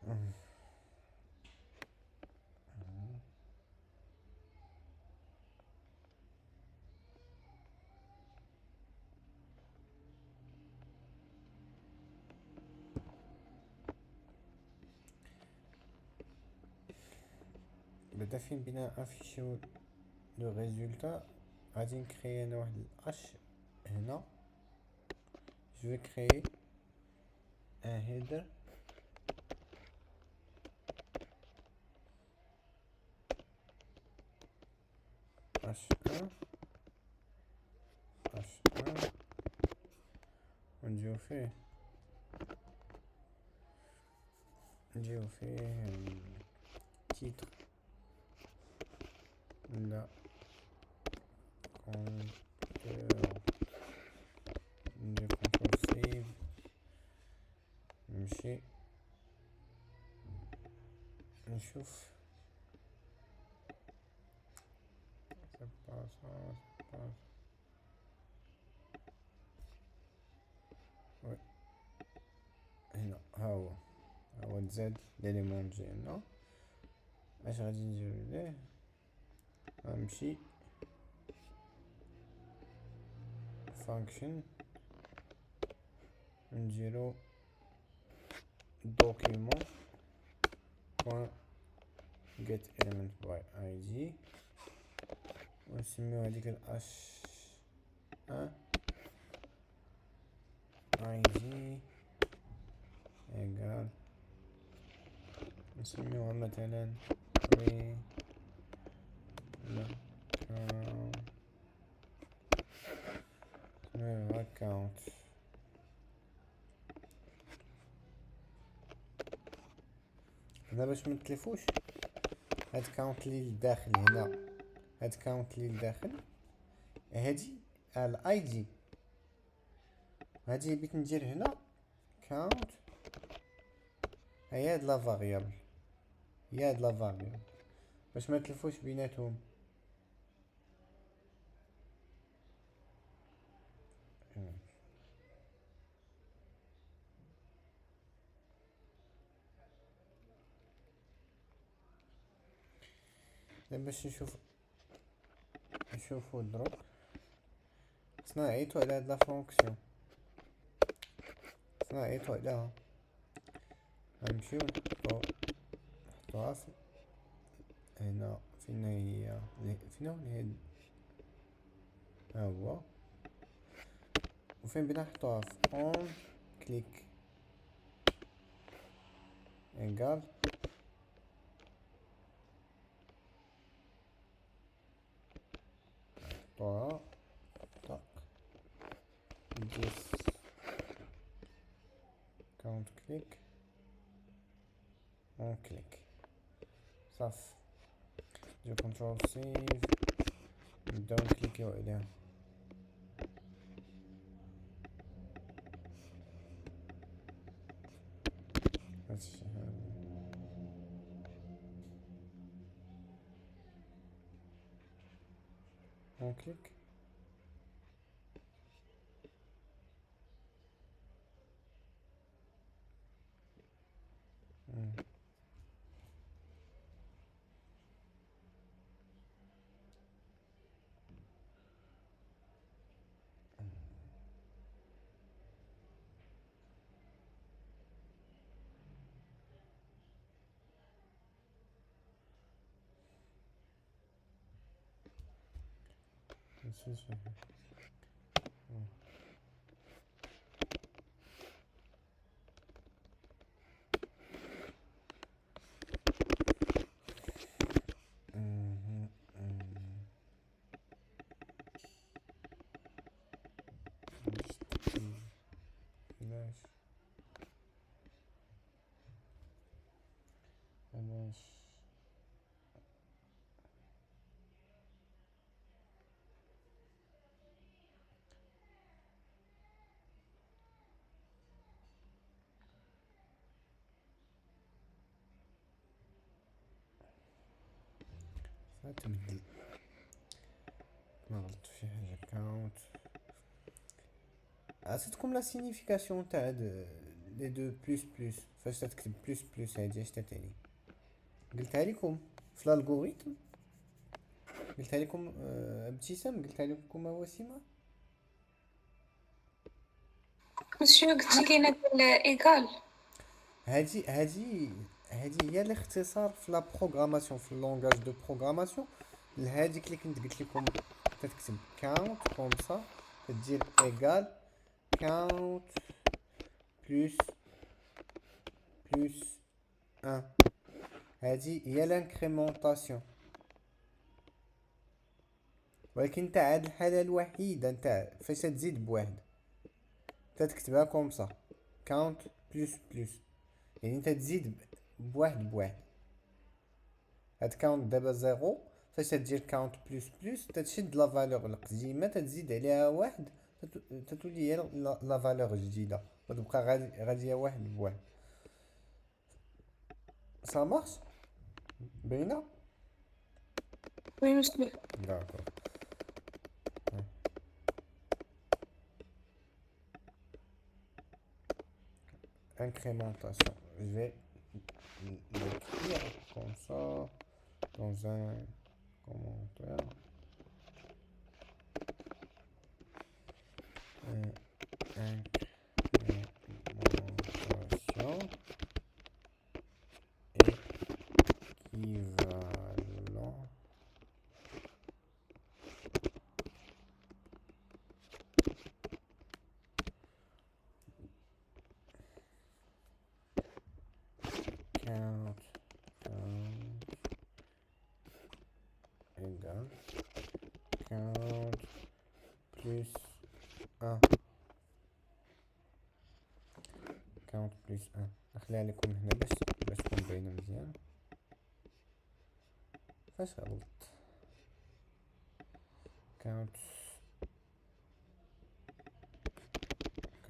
بدا فين بنا افيشيو لو ريزولتا. غادي نكري انا واحد الاش هنا. جو في كريي ان هيدر h1 h1 ونجيو فيه تيتر لا كونتور. ندير كونترول سيف نمشي نشوف. وي هنا ها هو تزاد ليليمون ديالنا. اش غادي نديرو ليه؟ غنمشي فانكشن نديرو document point get element by id ونسميو هاديك الاش id equal نسميوها مثلا ري account. هنا باش منتلفوش هاد كاونت لي لداخل هنا، هاد كاونت لي لداخل هادي الاي دي. هادي بغيت ندير هنا كاونت هي هاد لا فاريابل، هي هاد لا فاريابل باش ما تلفوش بيناتهم. دابا باش نشوفو الدروك خصنا نعيطو على هاد لا فونكسيون، خصنا نعيطو عليها. غنمشيو نحطوها هنا. فين هي؟ فين هو الهيد؟ ها هو. وفين بنا نحطوها؟ في اون كليك ايكال نحطوها طق ديس كاونت كليك اون كليك صافي. ندير كنترول سيف نبداو نكليكيو عليها. هادشي هذا اون كليك. علاش تبدل ما غلطت في شي حاجه. كاونت عطيتكم لا سينيفيكاسيون تاع هاد لي دو بلس بلس فاش تكتب بلس بلس هادي اش تتعني؟ قلتها لكم في الالغوريثم، قلتها لكم ابتسام، قلتها لكم وسيمة. مسيو قلتي لينا ايكال. هادي هي الاختصار في لا بروغراماسيون، في اللونغاج دو بروغراماسيون لهاديك اللي كنت قلت لكم. تكتب كاونت كوم سا، تدير ايكال كاونت بلس ان. هادي هي لانكريمونطاسيون، ولكن نتا عاد الحالة الوحيدة نتا فاش تزيد بواحد تكتبها كوم سا، كاونت بلس، يعني انت تزيد بواحد. هاد كاونت دابا زيرو، فاش تدير كاونت بلس تتشد لا فالور القديمه تتزيد عليها واحد، تتولي هي لا فالور جديده، وتبقى غاديه واحد بواحد. سا مارش باينه. وي مسيو. داكور. Incrémentation. Je vais l'écrire comme ça dans un commentaire. Incrémentation équivalent count égale count plus 1. count plus 1. نخليها لكم هنا باش تكون باينة مزيان. فاش غلطت؟ count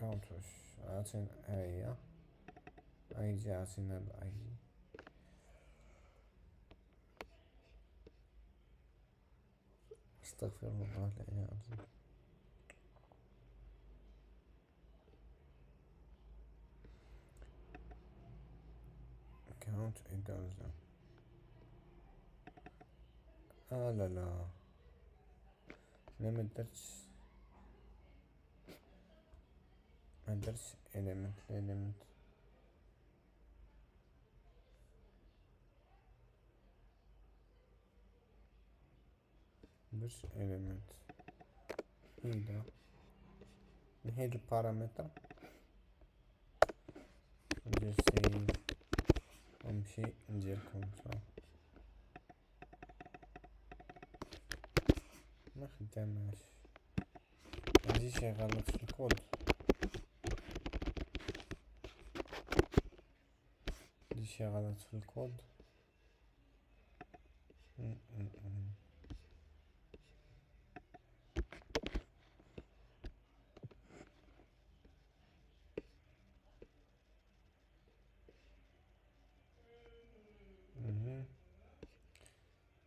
واش عاطين هاهي ايدي، عاطينا الايدي. استغفر الله العلي العظيم. count equals لا انا مدرتش element درتش element هيدا نحيد البارامتر، ندير سيف ونمشي ندير كونسا. ما خداماش، عندي شي غلط في الكود،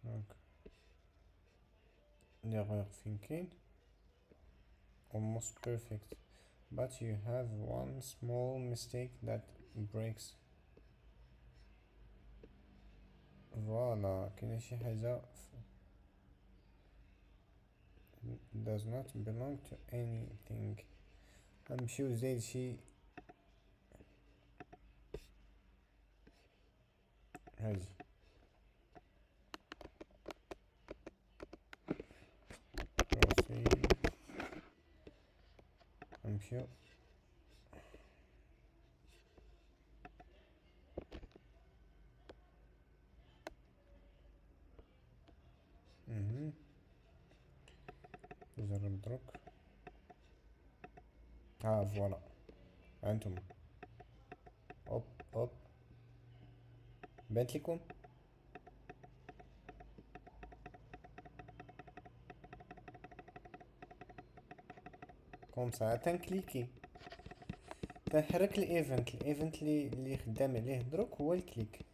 دونك l'erreur thinking almost perfect, but you have one small mistake that breaks. فوالا كاينه شي حاجه does not belong to anything. غنمشيو زايد شي هادي راسي، غنمشيو نجرب دروك. فوالا هانتوما اوب بانت لكم. كوم ساعة تنكليكي، تنحرك الايفنت اللي خدام عليه دروك هو الكليك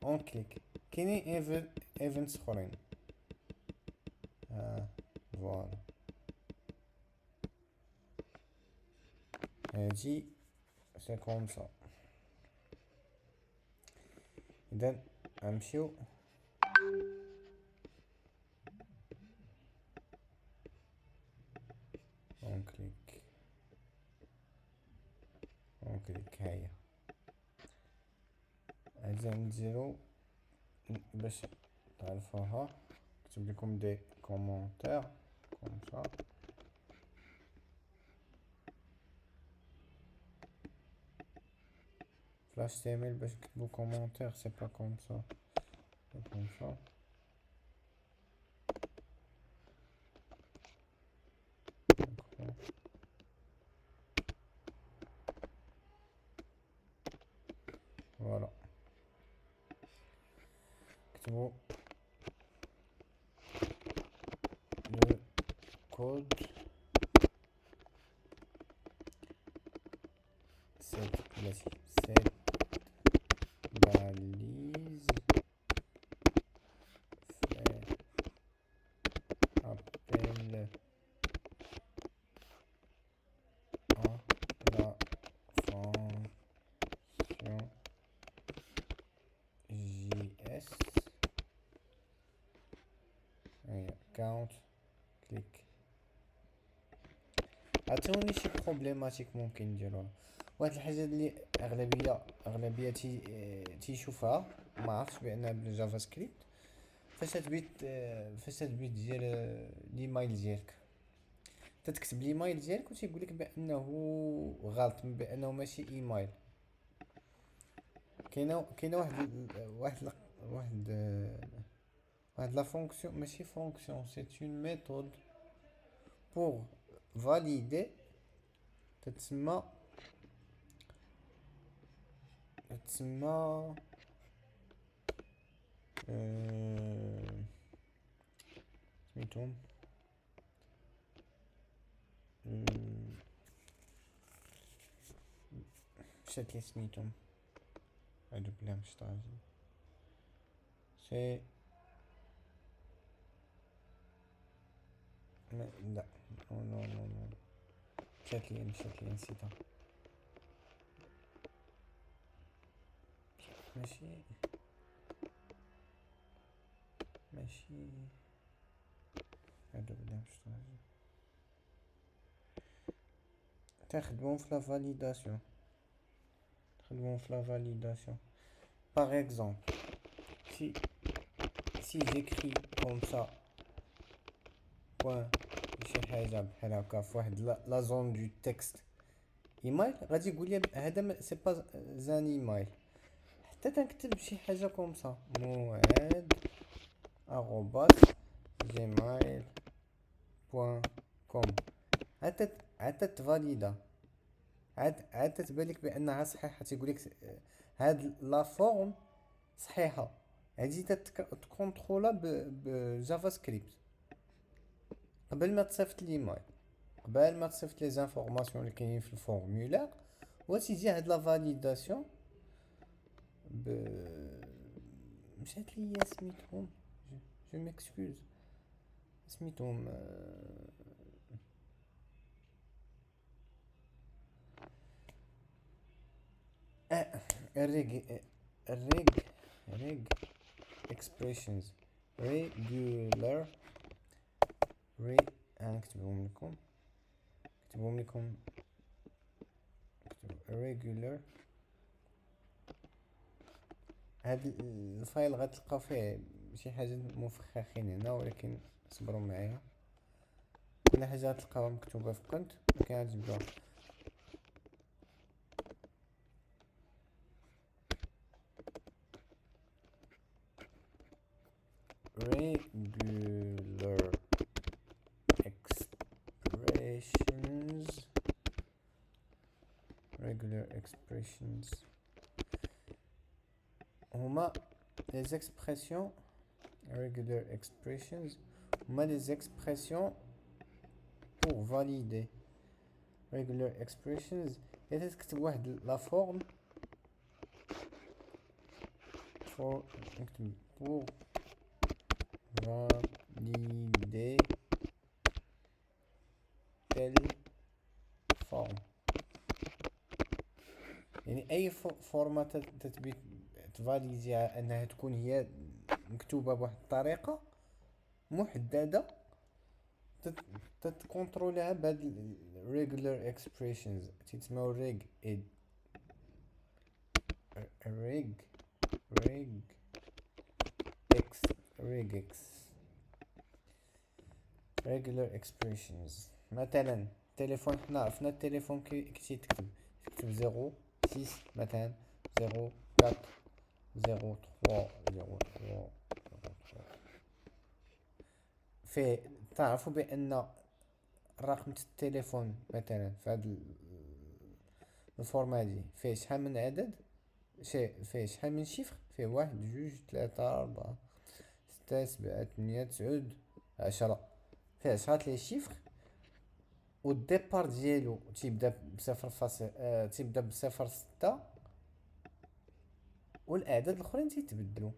اون كليك. كاينين ايفنتس اخرين. فوالا هادي سي كوم سا. اذا غنمشيو اونكليك هاهي. هذا نديرو باش تعرفوها. نكتب لكم دي كومونتير كوم سا. في HTML باش نكتبو كومونتير سي با كوم سا، سي كوم سا. فوالا نكتبو le code cette balise fait appel à la fonction JS count click. عطيوني شي بروبليماتيك ممكن نديروها. واحد الحاجه اللي اغلبيه تيشوفها ما عرفتش بانها بالجافا سكريبت. فاش تبيت دير الايميل ديالك، تكتب الايميل ديالك وتيقول لك بانه غلط، بانه ماشي ايميل. كاينه واحد لا فونكسيون، ماشي فونكسيون، سي اون ميثود بور فاليدي، تتسمى سميتهم مشات لي سميتهم هادو بلا مش طاجي. سي لا نو مشات لي نسيتها. ماشي هادو بلا مش طاجي. تخدمون في لا فاليداسيون. Par exemple, si j'écris comme ça, point, شي حاجة بحال هكا في واحد لا زون دو تكست ايميل، غادي يقول لي هذا سي با زان ايميل. حتى تنكتب شي حاجة كوم سا، موعد @gmail.com، عاد تفاليدا، عاد تتبان لك بانها صحيحه. تيقول لك هاد لا فورم صحيحه. هادي تكونترولا بجافا سكريبت قبل ما تصيفط الايميل، قبل ما تصيفط لي زانفورماسيون اللي كاينين في الفورمولير، وتيجي هاد لا فاليداسيون مشات ليا سميتهم، جو ميكسكوز سميتهم reg expressions regular نكتبهم لكم regular. هاد الفايل غتلقاو فيه شي حاجه مفخخين هنا، ولكن صبروا معايا. كل حاجه غتلقاوها مكتوبه في كونت، ولكن غتجبدوها regular expressions هما les expressions regular expressions هما les expressions pour valider. regular expressions إذا تكتب واحد لا فورم نكتب pour valider telle forme. يعني اي فورما تتبي تفاليديها انها تكون هي مكتوبه بواحد الطريقه محدده، تتكونترولها بهاد regular expressions تيتسموا reg id reg reg x reg x regular expressions. مثلا التليفون، حنا عرفنا التليفون كي تكتب 06 مثلا 04 03 03 فيه تعرفوا بان رقم التليفون مثلا في هذا الفورما دي فيه شحال من عدد، فيه شحال من شيفر، فيه 1 2 3 4 6 7 8 9 10، فيه 10 لي شيفر، والديبار ديالو تيبدا بصفر فاصل تيبدا بصفر 6، والاعداد الاخرين تيتبدلوا.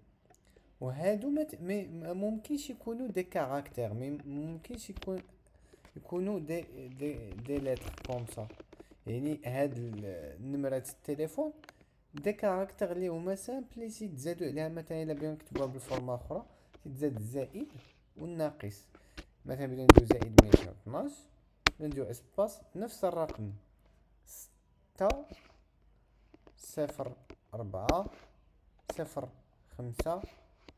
وهادو ما ممكنش يكونوا دي كاركتير، ممكنش يكونوا دي لتر كوم سا. يعني هاد نمرة التليفون دي كاركتير اللي هما سامبل تزادوا عليها، مثلا الا بغينا نكتبوها بالفورما اخرى تزاد الزائد والناقص. مثلا بغينا نديرو زائد 112 نديرو اسباس نفس الرقم 6 0 4 0 5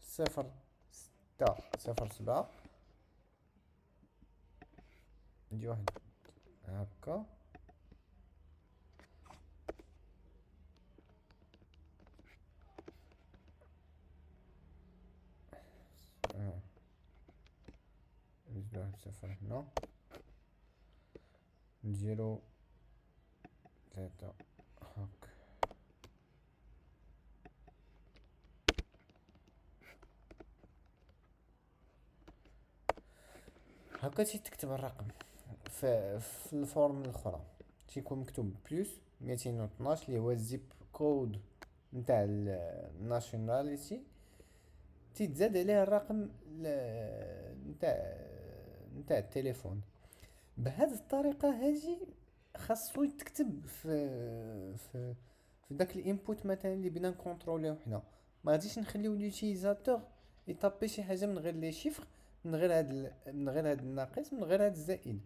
0 6 0 7 ندير واحد هكا نزيد واحد صفر هنا نديرو 3 هاك. هكا تكتب الرقم في الفورم الاخرى تيكون مكتوب بلس 212 اللي هو الزيب كود نتاع الناشوناليتي، تيتزاد عليه الرقم نتاع التليفون. بهذه الطريقه هذه خاصو يتكتب في داك الانبوت مثلا اللي بغينا نكونتروليو حنا. ما غاديش نخليو لوتيزاتور يطابي شي حاجه من غير لي شيفر، من غير هاد الناقص، من غير هاد الزائد،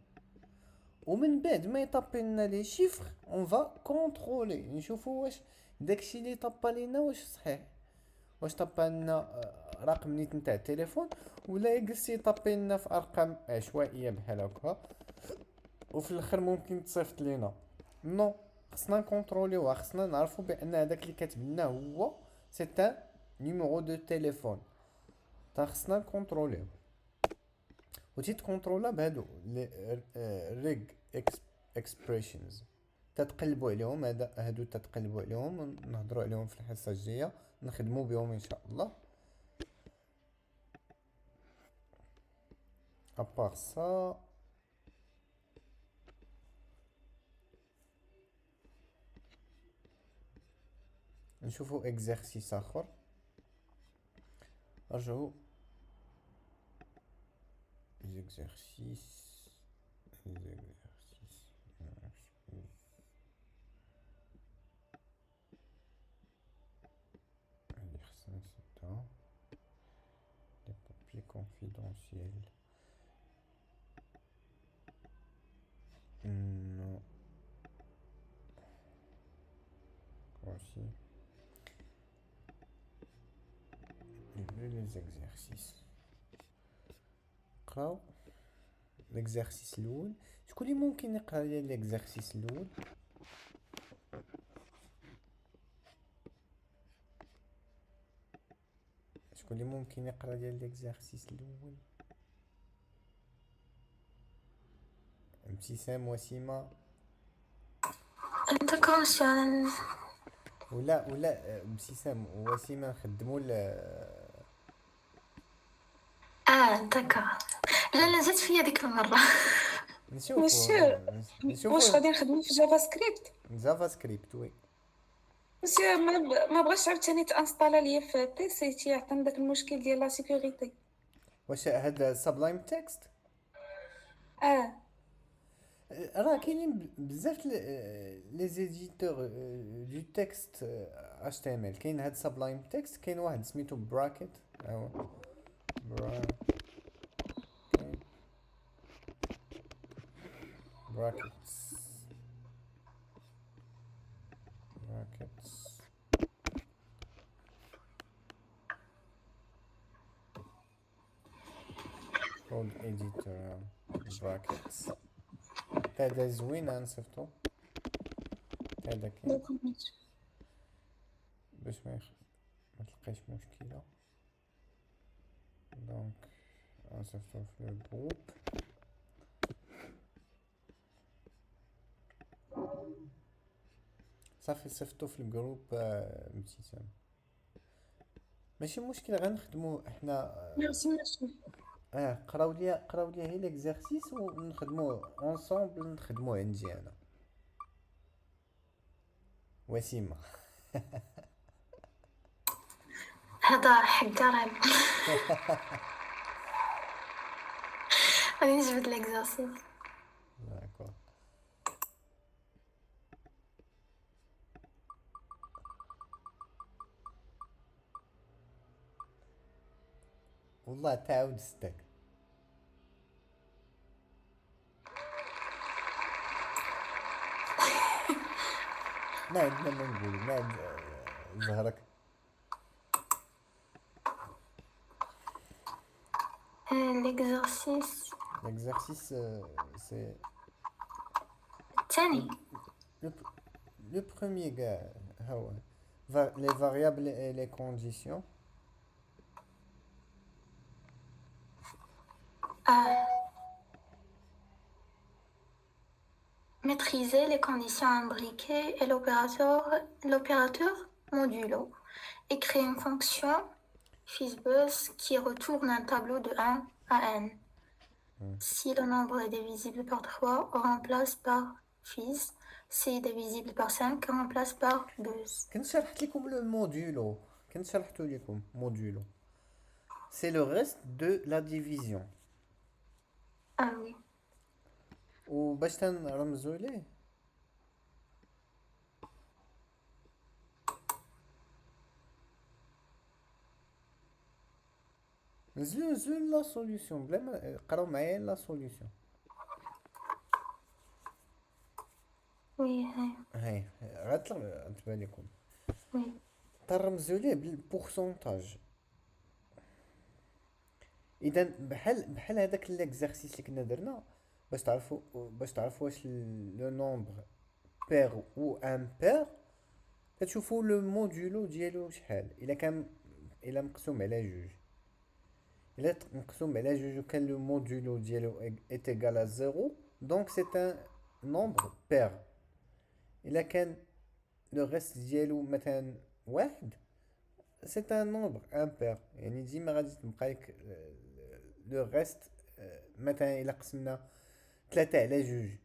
ومن بعد ما يطابي لنا لي شيفر اون فا كونترولي نشوفوا واش داكشي اللي طابا لينا واش صحيح، واش طابا لنا رقم نيت نتاع التليفون، ولا يجلس يطابي لنا في ارقام عشوائيه بحال هكا، وفي الاخر ممكن تصيفط لينا. نو، خصنا نكونتروليوها، خصنا نعرفوا بان هذاك اللي كاتب لنا هو سي ان نيميرو دو تليفون، خصنا نكونتروليو. وتيتكونترولا بهادو ريج اكسبريشنز تتقلبوا عليهم. هادو تتقلبوا عليهم نهضروا عليهم في الحصه الجايه، نخدموا بهم ان شاء الله. ابار سا نشوفوا اكزرسيس اخر. رجعوا exercice les papiers confidentiels. Non. Voici les exercices. قراو l'exercice الاول. شكون اللي ممكن يقرا لي l'exercice الاول؟ شكون اللي ممكن يقرا لي l'exercice الاول؟ ابتسام، وسيمة، انت كونسيون. ولا ابتسام ووسيمة نخدموا دكا. لا زدت فيا ديك المرة. نشوفوا واش غادي نخدمو في جافا سكريبت؟ جافا سكريبت. وي مسيو ما بغاش عاوتاني تانستالا ليا في بيسي، تيعطيني داك المشكل ديال لا سيكوريتي. واش هذا سبلايم تكست؟ راه كاينين بزاف لي زيديتور دو تكست HTML. كاين هاد سابلايم تكست، كاين واحد سميتو براكت، هو براكتس براكتس كود اديتور براكتس. هذا زوين نصيفطو، هذا كاين داكوغ ماشي. باش ما تلقايش مشكلة. دونك نصيفطو في الجروب. صافي صيفطو في الجروب ابتسام. ماشي مشكل، غنخدمو حنا. ميرسي ماشي. قراو ليا هي ليكزارسيس ونخدمو اونصومبل، نخدمو عندي انا وسيمة. هذا حق قريب. غادي نجبد ليكزارسيس. داكور. والله تعاود ستك. ما عندنا ما نقولو، ما عند زهرك. ليكزارسيس ليكزارسيس سي الثاني. لو لو بروميير كاع هو لي فاريابل اي لي كونديسيون. Maîtriser les conditions imbriquées et l'opérateur modulo et créer une fonction FizzBuzz qui retourne un tableau de 1 à n. Si le nombre est divisible par 3, on remplace par Fizz. Si est divisible par 5, on remplace par Buzz. كنت شرحت لكم لو موديولو، كنت شرحتو لكم موديولو سي لو ريست دو لا ديفيزيون. Ah oui. وباش تنرمزو ليه نزلو لا سوليوشن بلا ما قراو معايا لا سوليوشن. Oui, هاي غتبان لكم. oui. ترمزو ليه بالبورسونتاج. اذا بحال هذاك ليكزارسيس اللي كنا درنا باش تعرفوا واش لو نومبر بير او امبير. كتشوفوا لو موديولو ديالو شحال. الا مقسوم على جوج، الا مقسوم على جوج وكان لو موديولو ديالو est égal à 0، دونك سي ان نومبر بير. الا كان لو ريست ديالو مثلا واحد، سي ان نومبر امبير. يعني ديما غادي تبقى لك لو ريست. مثلا الا قسمنا 3 على جوج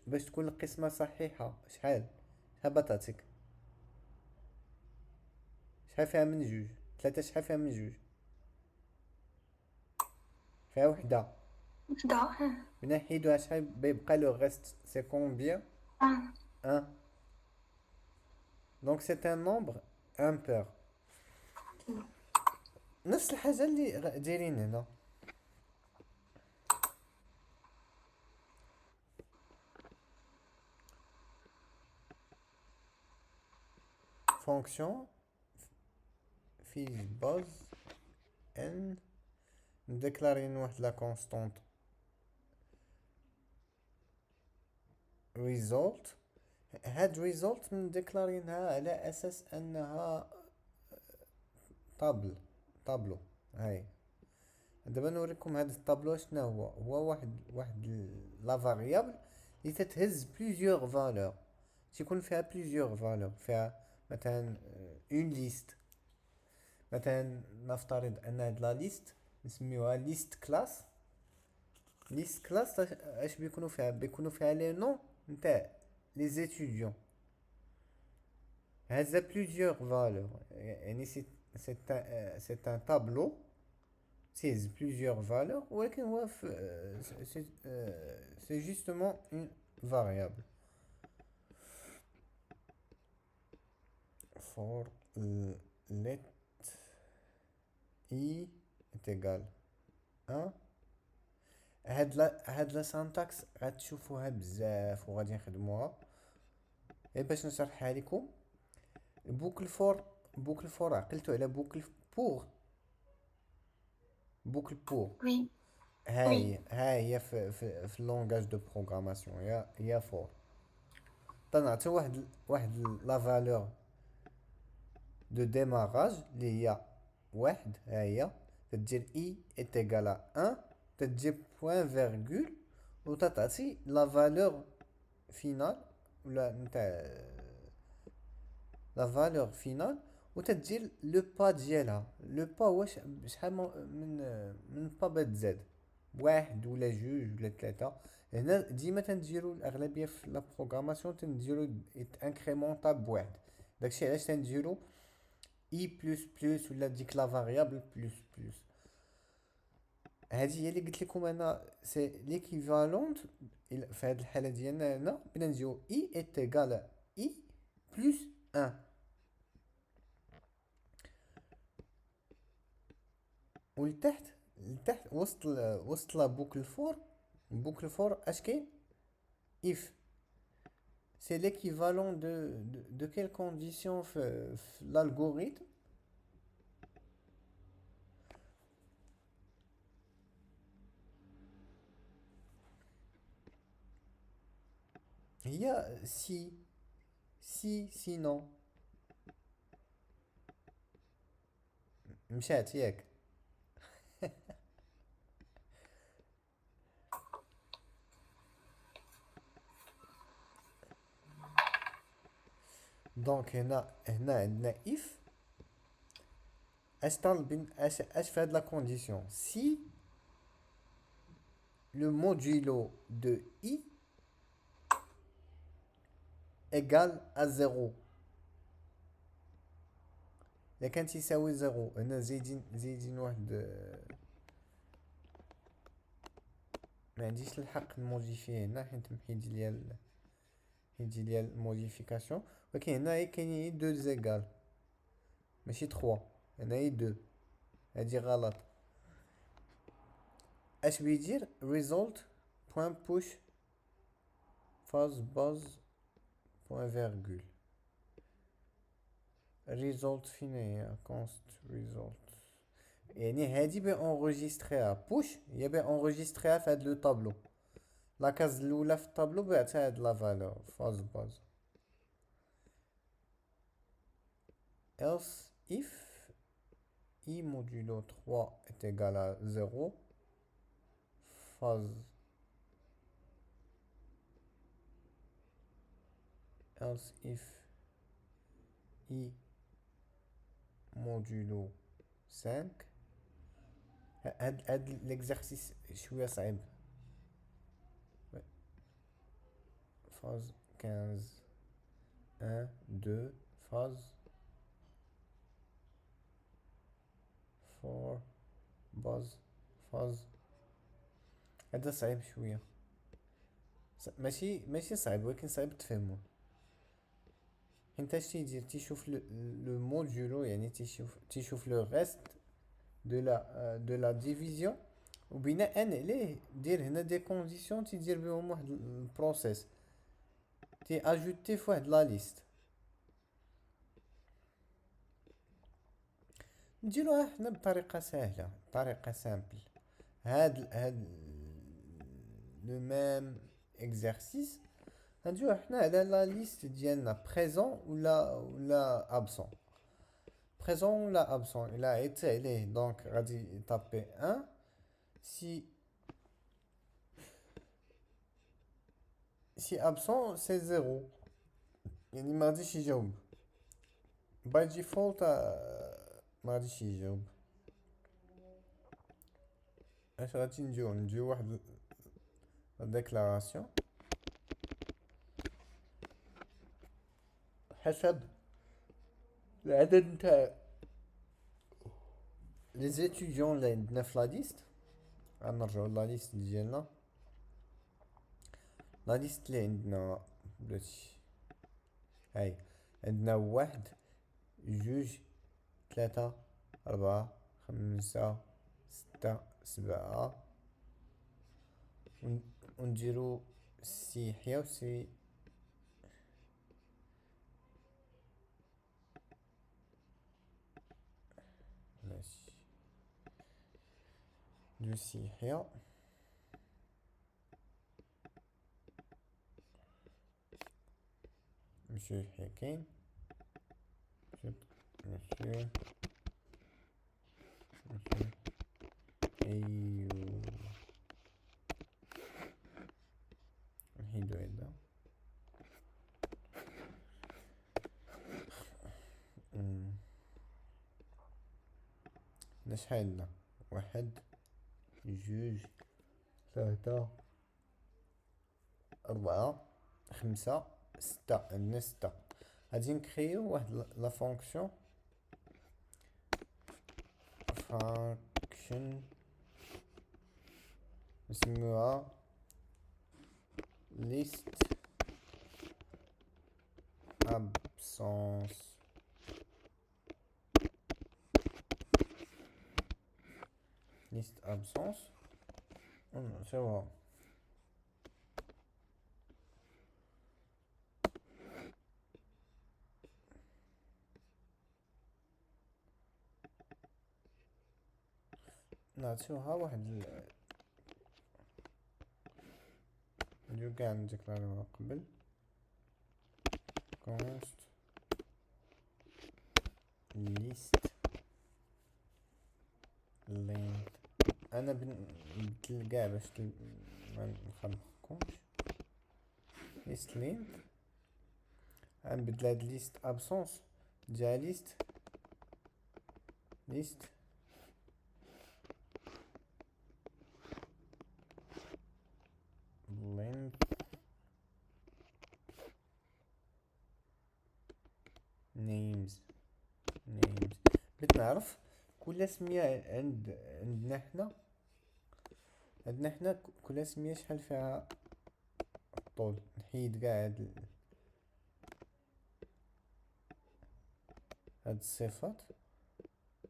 باش تكون القسمة صحيحة، شحال بطاتك؟ شحال فيها من جوج؟ 3 شحال فيها من جوج؟ فيها وحدة. وحدة. بنحيدوها شحال بيبقى لو ريست؟ سي كومبيان؟ 1. دونك سي ان نومبر امبير. نفس الحاجة اللي دايرين هنا. فونكسيون FizzBuzz n نديكلارين واحد لا كونستونت ريزولت. هاد ريزولت نديكلارينها على اساس انها طابلو. هاي دابا نوريكم هاد الطابلو شنو هو واحد لا فاريابل اللي تتهز بليزيور فالور. تيكون فيها بليزيور فالور، فيها مثلا اون ليست. مثلا نفترض ان هاد لا ليست نسميوها ليست كلاس. ليست كلاس اش بيكونوا فيها لي نون نتاع لي زيتيديون هازا بليزيور فالور. يعني سي ان تابلو 16 plusieurs valeurs ولكن هو c'est justement une variable. For let i est égal 1. هاد لا سانتاكس غتشوفوها بزاف وغادي نخدموها. باش نشرحها لكم، بوكل فور عقلتو على بوكل بور. بوكل بور Oui, ها هي في اللونغاج دو بروغراماسيون هي فور. تنعطيو واحد لا فالور دو ديماراج اللي هي واحد. ها هي تدير اي est égal à 1، تتجيب بوان فيرغول وتتعطي لا فالور فينال ولا نتاع لا فالور فينال وتدير لو با ديالها. لو با واش شحال من با بتزاد، واحد ولا جوج ولا ثلاثة. هنا ديما تنديرو الاغلبيه في لا بروغراماسيون تنديرو انكريمونطا بواحد. داكشي علاش تنديرو اي بلس بلس ولا ديك لا فاريابل بلس بلس. هذه هي اللي قلت لكم انا سي ليكيفالونت. في هذه الحاله ديالنا هنا بغينا نديرو اي ايت ايغال اي بلس 1. ولتحت وسط لا بوكل فور اش كاين if. c'est l'équivalent de quelle condition في l'algorithme. هي sinon مشات ياك. دونك هنا عندنا if. اش طالبين اش في هاد لا كونديسيون si le modulo de i égale à 0. إذا كانت يساوي 0 هنا زايدين واحد. ما عنديش الحق نموديفيه هنا حيت يدير ليا الموديفيكاسيون. ولكن هنا كاينين 2 زيغال ماشي 3. هنا 2 هادي غلط. اش بيدير result point push phase base point virgule. result فين هي const result يعني هادي بانغوجيستريها بوش هي بانغوجيستريها في هاد لو طابلو. لا كاز الاولى في الطابلو بعتها هاد لا فالور فاز باز. else if i modulo 3 est égal à 0 phase. else if i modulo 5. هاد l'exercice شويه صعيب. phase 15 1 2 phase 4 باز phase. هذا صعيب شويه. ماشي صعيب ولكن صعيب تفهمه. حيت اش تيدير تيشوف لو مودولو يعني تيشوف لو ريست دو لا ديفيزيون وبناء عليه دير هنا دي كونديسيون تيدير بهم واحد البروسيس تي اجوتي في واحد لا ليست. نديروها حنا بطريقه سهله طريقه سامبل. هاد لو ميم اكزرسيس غنديروه حنا على لا ليست ديالنا بريزون ولا ابسون. بريزون ولا ابسون الا عيطت عليه دونك غادي طابي 1. si absent c'est 0 يعني ما غاديش يجاوب باي ديفولت. ما غاديش يجاوب. اش غادي نديرو واحد ديكلاراسيون حسب العدد نتاع لي زيتيديون اللي عندنا في لا ليست، غنرجعو لا ليست ديالنا. لا ليست اللي عندنا بلاتي هاي، عندنا 1 2 3 4 5 6 7 ونديرو سي يحيى و سي ماشي نديرو سي يحيى مسيو يحيى كاين مسيو ايوا نحيدو هدا. عندنا شحال عندنا؟ 1 2 3 4 5 6. عندنا 6. غادي نكريو واحد لا فونكسيون نسميوها list absence. list absence ونساوها نعطيوها واحد نديرو كاع نديكلاروها قبل const list length. انا بدل كاع باش ما نخلقكمش list length. غنبدل هاد list absence ديال list length names. بغيت نعرف كل سمية عندنا حنا كل سمية شحال فيها الطول. نحيد كاع هاد الصفات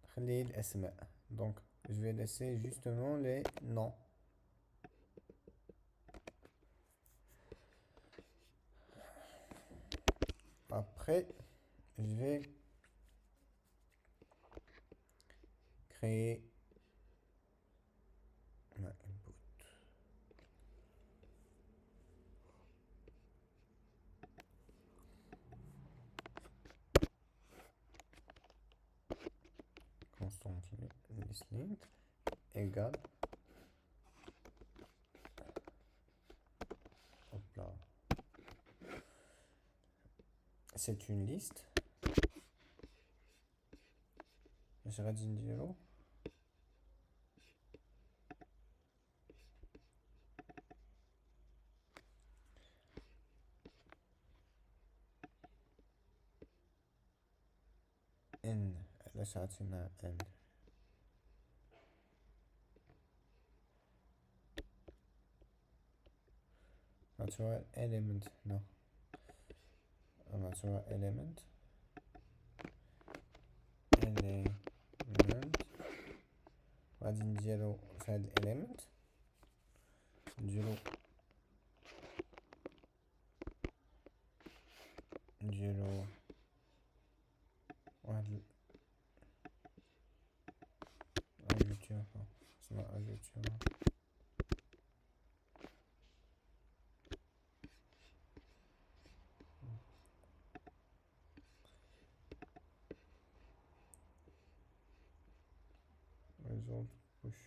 نخليه الاسماء. دونك je vais laisser justement les noms. Après je vais créer ma input. Constant list length égale, hop là, c'est une liste. Je غادي نديرو n. علاش عطينا n؟ نعطيوها element هنا، نعطيوها element غادي نديرو في هاد element نديرو واحد اجوتيوها اسمها اجوتيوها result push.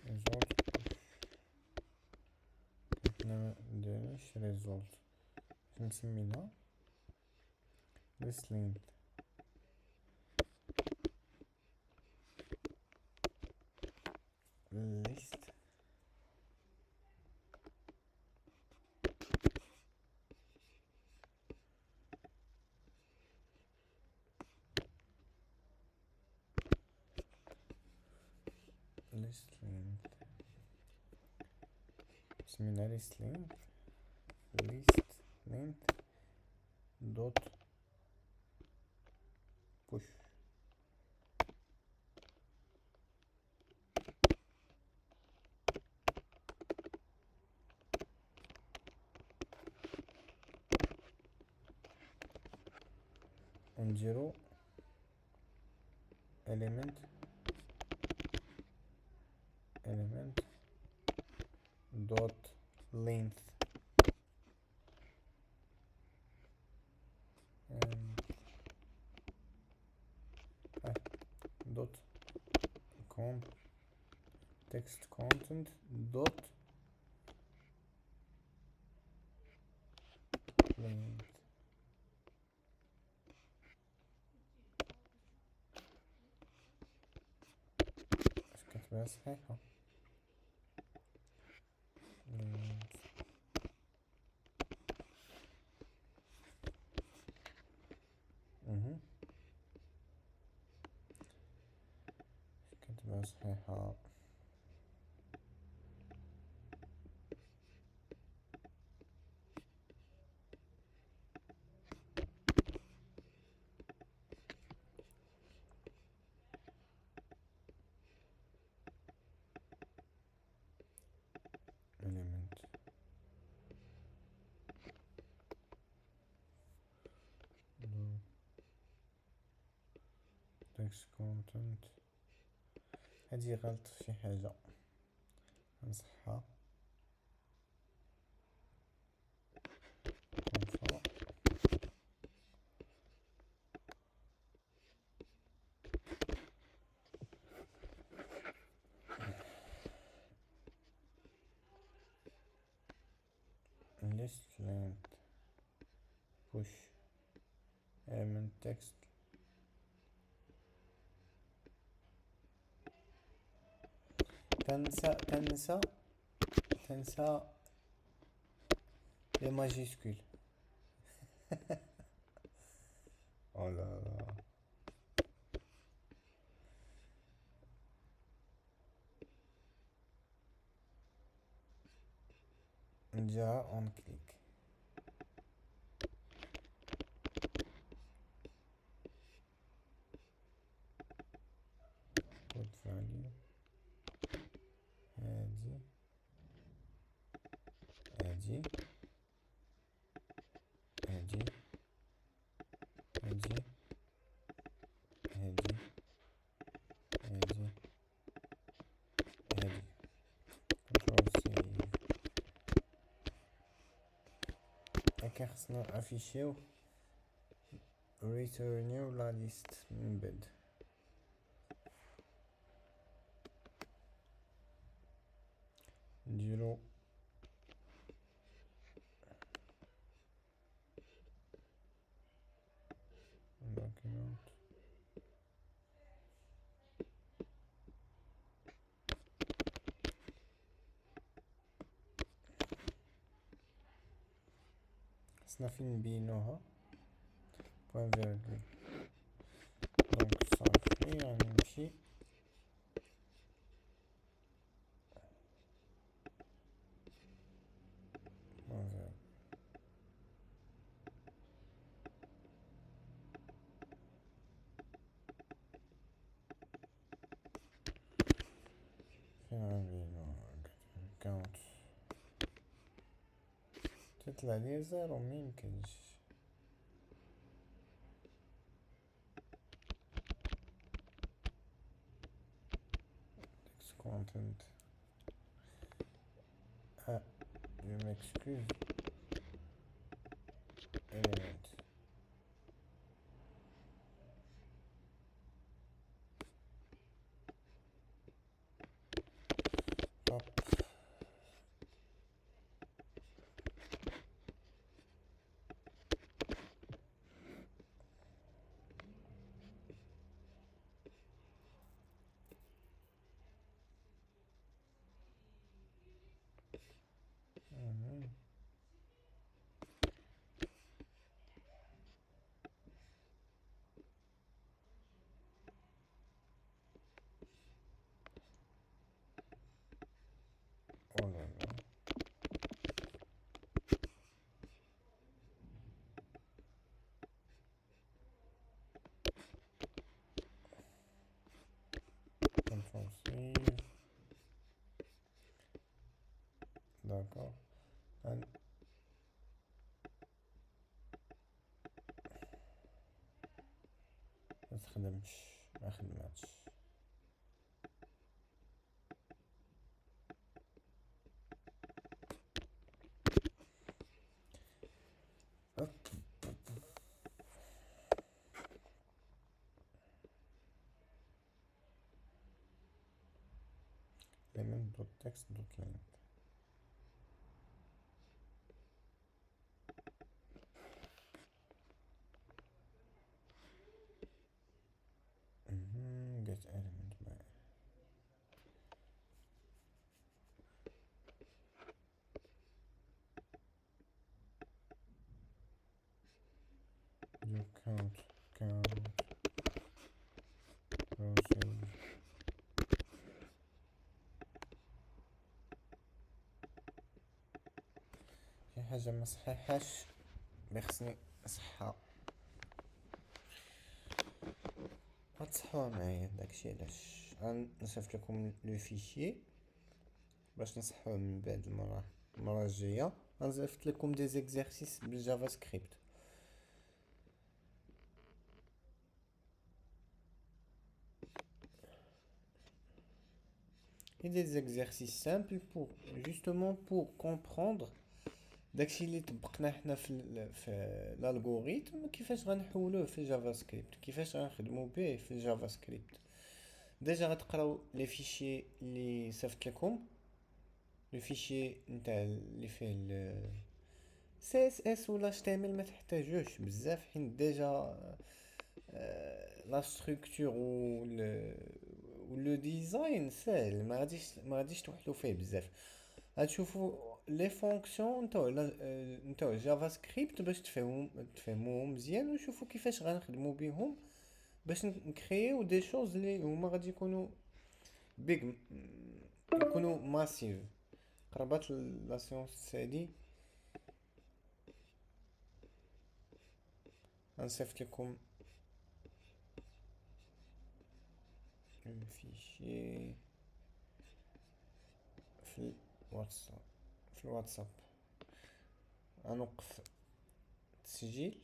result push هنا منديرش result نسميها list length list list length. سمينا list length dot push. نديرو element dot length dot text content dot length. اش كتبان صحيحة؟ length. كتبان صحيحة. element text content. هادي غلط في شي حاجة نصحها. list length push element text تنسى لي ماجيسكول. او لا لا. نديرها اون كليك. كود فاليو هادي هادي هادي هادي هادي هادي هادي. كنترول سي. هكا خصنا افيشيو ريتورنيو لا ليست من بعد. نديرو document خصنا فين نبينوها بوان فيرغول. دونك صافي يعني نمشي بوان فيرغول. فين غنبينوها كاونت تطلع لي زيرو ميمكنش. text content je m'excuse element hop. داكوغ. ما خدماتش. element دوت تكست دوت لينك. get element by do count browser. في حاجة ما صحيحاش اللي خصني نصحها، غتصحوها معايا. داكشي علاش غنصيفط لكم لو فيشي باش نصحوه من بعد. المرة الجاية غنصيفط لكم دي زيكزارسيس بالجافا سكريبت. et des exercices simples pour justement pour comprendre داكشي اللي طبقناه حنا في الالغوريثم، كيفاش غنحولوه في جافا سكريبت، كيفاش غنخدموا به في جافا سكريبت. ديجا غتقراو لي فيشي اللي صيفط لكم، لو فيشي نتاع اللي فيه CSS ولا HTML ما تحتاجوش بزاف، حيت ديجا لا ستركتور و لو ديزاين ساهل، ما غاديش توحلوا فيه بزاف. غتشوفوا لي فونكسيون نتاع جافا سكريبت باش تفهموهم مزيان، ونشوفوا كيفاش غنخدموا بهم باش نكريو دي شوز اللي هما غادي يكونوا بيج، يكونوا ماسيف. قربت لا سيونس هادي، غنصيفط لكم الفيشي في الواتساب. غنوقف التسجيل.